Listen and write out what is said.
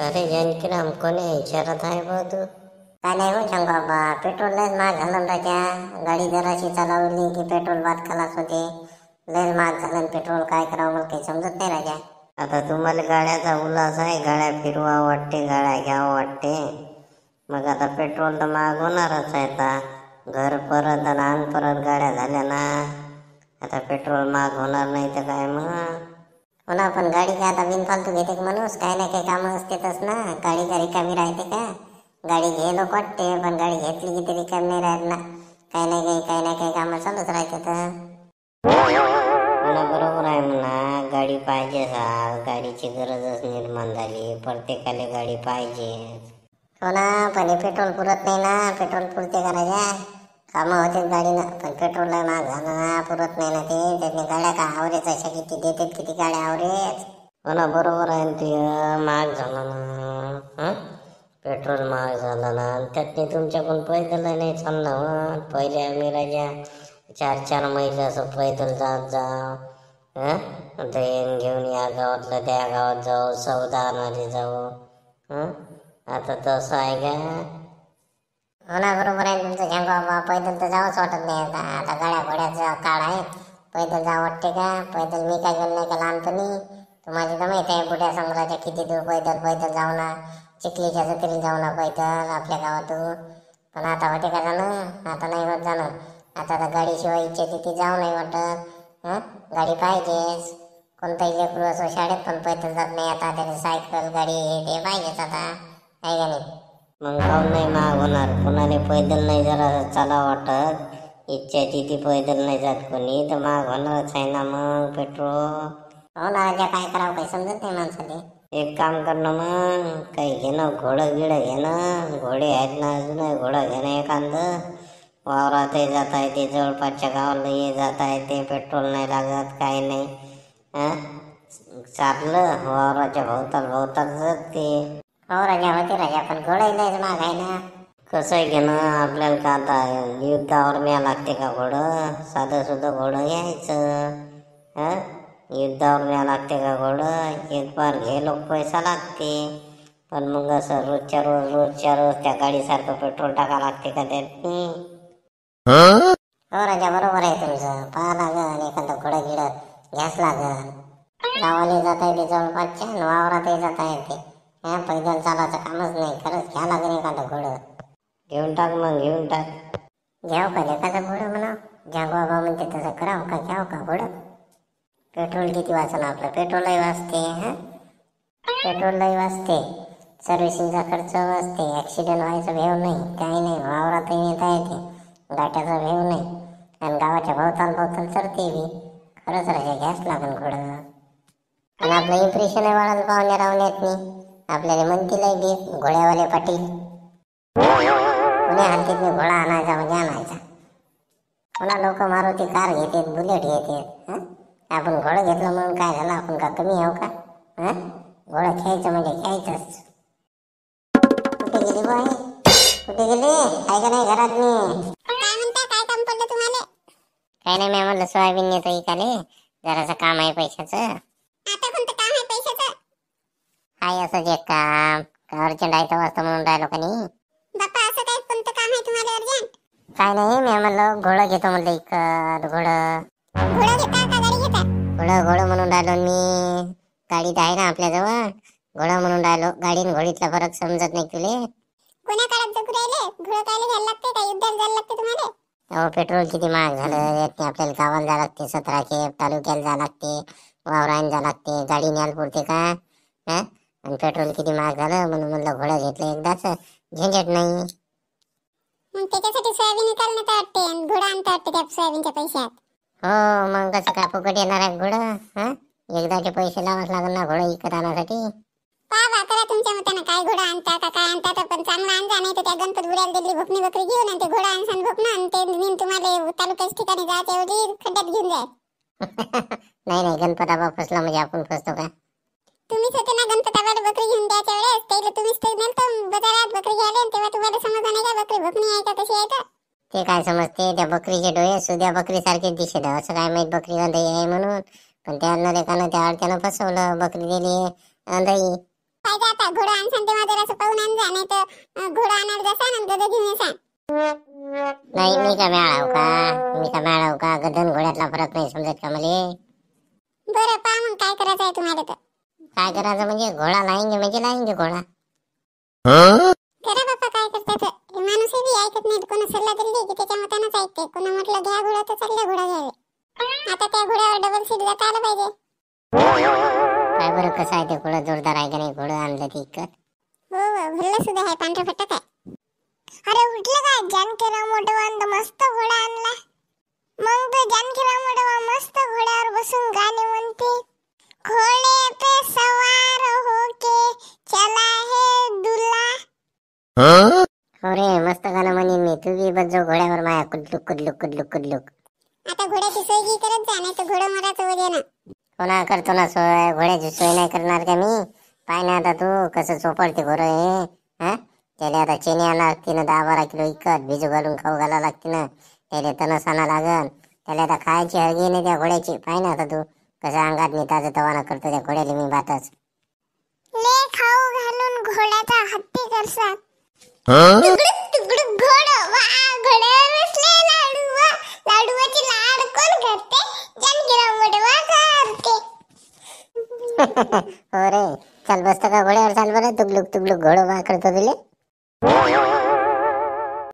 अरे जानकीराम कोणी विचारत आहे बा तू? काय नाही हो सांग बाबा, पेट्रोल लयच महाग झालं राजा. गाडी जराशी चालवली की पेट्रोल बाद खलास होते. लयच महाग झालं पेट्रोल, काय करावं मला काही समजत नाही राजा. आता तुम्हाला गाड्याचा उल्हास आहे, गाड्या फिरवा वाटते, गाड्या घ्यावं वाटते. मग आता पेट्रोल तर महाग होणारच आहे. आता घर परत आणि अंग परत गाड्या झाल्या ना, आता पेट्रोल महाग होणार नाही तर काय मग. हो ना, पण गाडी काय आता बिनफालतू घेते का माणूस? काही ना काही कामं असतेच ना. गाडी का रिकामी राहते का? गाडी घ्यायला वाटते, पण गाडी घेतली की तरी रिकामी नाही राहत ना. काही ना काही कामं चालूच राहतात. म्हणा बरोबर आहे म्हणा, गाडी पाहिजे. गाडीची गरजच निर्माण झाली, प्रत्येकाला गाडी पाहिजे. हो ना, पण पेट्रोल पुरत नाही ना. पेट्रोल पुरते का राजा? कामं होते गाडीनं, पण पेट्रोल महाग झालं ना, पुरत नाही ना ते. त्याने गाड्या का आवरेज अशा किती देतात, किती गाड्या आवरेज. हो ना बरोबर आहे ते, महाग झालं ना. पेट्रोल महाग झालं ना, त्यातनी तुमच्याकडून पैदल नाही चाललं. पहिले आम्ही राजा 4-4 मैल असं पैदल जात जाऊ. दहीन घेऊन या गावातलं त्या गावात जाऊ, सौदा आणायला जाऊ. आता तसं आहे का? हो ना बरोबर आहे तुमचं सांग बाबा, पैदल तर जावंच वाटत नाही. आता गाड्या घोड्याचा काळ आहे, पैदल जावं वाटते का? पैदल मी काय गेलो नाही का लहानपणी. तुम्हाला तर माहिती आहे, बुड्या समुद्राच्या किती दूर पैदल जाऊ ना. चिखलीच्या जत्रेला जाऊ ना पैदल आपल्या गावातून. पण आता होते का जाणं? आता नाही होत जाणं. आता तर गाडीशिवाय इच्छा तिथे जाऊ नाही वाटत. गाडी पाहिजेच. कोणताही लेकरू असो शाळेत पण पैदल जात नाही आता. त्याने सायकल गाडी हे ते पाहिजेच आता, आहे का नाही? मग काऊन नाही महाग होणार? कोणाने पैदल नाही जरा चाला वाटत, इच्छा तिथे पैदल नाही जात कोणी, तर महाग होणारच आहे ना मग पेट्रोल. हो ना राजा, काय करावं काही समजत नाही माणसाने. एक काम करणं मग, काही घेणं, घोडं गिडं घेणं. घोडे आहेत ना अजून, घोडं घेणं एखादं. वावरातही जाता येते, जवळपासच्या गावालाही जाता येते, पेट्रोल नाही लागत, काही नाही. चाललं वावराच्या भोवताल जाते. हो राजा, होते राजा, पण घोडं लयच महाग आहे ना. कसं आहे घेणं आपल्याला का आता युद्धावर न्याय लागते का घोडं? साधं सुद्धा घोडं घ्यायचं. युद्धावर न्याय लागते का घोडं? एक बार घ्यायला पैसा लागते, पण मग असं रोजच्या रोज त्या गाडीसारखं पेट्रोल टाका लागते का त्यातनी? हो राजा बरोबर आहे तुमचं. पाहा लागल एखादं घोडं गिडं घ्यास लागल. गावाला जाता येते जवळपासच्या, वावरातही जाता येते. पैदल चालायचं कामच नाही. खरंच घ्या लागेल एखादं घोडं. घेऊन टाक मग, घेऊन टाक. घ्याव का एखादं घोडं म्हणा? ज्या बाबा म्हणते तसं करावं का? घ्याव का घोडं? पेट्रोल किती वाचन आपलं? पेट्रोलही वाचते. पेट्रोलही वाचते, सर्व्हिसिंगचा खर्च वाचते, ॲक्सिडेंट व्हायचा भेव नाही, काही नाही. वावरातही नेता येते, गाठ्याचा भेव नाही, आणि गावाच्या भोवताल चरते बी. खरंच राजा घ्यास लागेल घोडं. आणि आपलं इम्प्रेशन आहे वाढायला पाहुण्या रावण्यातनी. आपल्याला म्हणतीलही बी घोड्यावाले पाटील. पुण्या हलतीत घोडा आणायचा म्हणजे आणायचा. पुन्हा लोक मारुती कार घेतात, बुलेट घेतात. आपण घोडं घेतलं म्हणून काय झालं? आपण का कमी आहो का? घोडं घ्यायचं म्हणजे घ्यायचंच. कुठे गेली बाई? कुठे गेली? आहे का नाही घरात? मी काय म्हणता, काय काम पडलं तुम्हाला? काही नाही, मी म्हणलं सोयाबीन नेतो इकाले, जरासं काम आहे पैशाचं. आता कोणतं काम आहे पैशाचं? हाय असंच एक काम, अर्जंट आहे तर वाजता म्हणून राहिलो का नाही. बाप्पा असं काय कोणतं काम आहे तुम्हाला अर्जंट? काय नाही, मी म्हणलं घोडं घेतो म्हणलं इकत. घोडं घेता का गाडी घेता? घोडं म्हणून राहिलो मी. गाडी तर आहे ना आपल्याजवळ, घोडं म्हणून राहिलो. गाडी आणि घोडीतला फरक समजत नाही तुले? कोण्या काळात जगू राहिले? घोडं कायला घ्यायला लागते? काय युद्धाला जायला लागते तुम्हाला? अहो पेट्रोल किती महाग झालं. यातनी आपल्याला गावाला जायला लागते, 17 खेप तालुक्याला जायला लागते, वावरायला जायला लागते. गाडी न्यायला पुरते का? आणि पेट्रोल किती महाग झालं म्हणून म्हणलं घोडा घेतलं एकदाच, झंझट नाही. मग त्याच्यासाठी सोयाबीन विकायला वाटते, घोडा आणता वाटते त्या सोयाबीनच्या पैशात. हो मग कसं काय फुकट येणार आहे घोडं? एकदाचे पैसे लावाच लागल ना घोडा विकत आणण्यासाठी. पहा करा तुमच्या मतानं, काय घोडा आणता का काय आणता, तर पण चांगला आणजा, नाही तर त्या गणपत बुड्याला दिली भोकणी बकरी घेऊन आणि ते घोडा आणसान भोकणं, आणि ते नेऊन तुम्हाला तालुक्याच्या ठिकाणी जायच्या ऐवजी खड्ड्यात घेऊन जाय. नाही गणपताबा फसला म्हणजे आपण फसतो का? तुम्हीच होते ना गणपताबाला बकरी घेऊन द्यायच्या वेळेस, त्याला तुम्हीच तर नेलतं बाजारात बकरी घ्यायला, तेव्हा तुम्हाला समजलं नाही का बकरी भोकणी आहे का कशी आहे तर? ते काय समजते, त्या बकरीचे डोळे सुद्या बकरी सारखे दिसत, असं काय माहित बकरी अंधई आहे म्हणून. पण त्या नरेकानं त्या अडक्यानं फसवलं, बकरी दिली अंधई. पाहिजे आता घोडा आणसान तेव्हा जरासं पाहून आण जा, नाही तर घोडा आणायला जासान आणि गदा घेऊन येसान. नाही मी का मिळाव का गधन घोड्यातला फरक नाही समजत का मले. बरं पहा मग काय करायचं आहे तुम्हाला तर. काय करायचं म्हणजे घोडा लाएंगे म्हणजे लाएंगे घोडा. करा बाप्पा काय करतात. हे माणूस बी ऐकत नाहीत. कोणी सल्ला दिली की त्याच्या मतानच ऐकते. कोणी म्हटलं घ्या घोडा तर चालले घोडा घ्यावे. आता त्या घोड्यावर डबल सीट जाता आलं पाहिजे. काय बरं कसं आहे ते घोडं जोरदार आहे का नाही घोडं आणलं ते इकत. हो भल्ला सुद्धा आहे पांढरा फटक आहे. अरे उठलं का जानकीराव मोठवान मस्त घोडा आणला. मग तो जानकीराव मोठवा मस्त घोड्यावर बसून गाणे म्हणते. घोडे पे सवार होके चला है दुल्हा. हो रे मस्त गाणं म्हणीन मी. तू बी बस जो घोड्यावर माया कुदलुक कुदलुक कुदलुक कुदलुक. आता घोड्याची सोय की करत जा, नाही तर घोडं मराचं वजे ना. कोणा करतो ना सोय. घोड्याची सोय नाही करणार का मी. पाय ना आता तू कसं चोपडते घोडं हे. हा त्याला आता चेनी आणा लागते ना 10-12 किलो इकत भिजू घालून खाऊ घाला लागते ना. त्याला तणस आणा लागन. त्याला आता खायची हळगी नाही त्या घोड्याची. पाय ना आता तू कसं अंगात मी ताजं तवाना करतो त्या घोड्याला मी बातच. ले खाऊ घालून घोड्याचा हत्ती करसा. तुगडुक तुगडुक घोडं वा घोड्यावर बसले लाडू वा. लाडूवाची लाड कोण करते. जानकीराव मोठवा करते. हो रे चल बसतो का घोड्यावर. चाल बरं तुगलुक तुगलुक घोडं वा करतो तुले.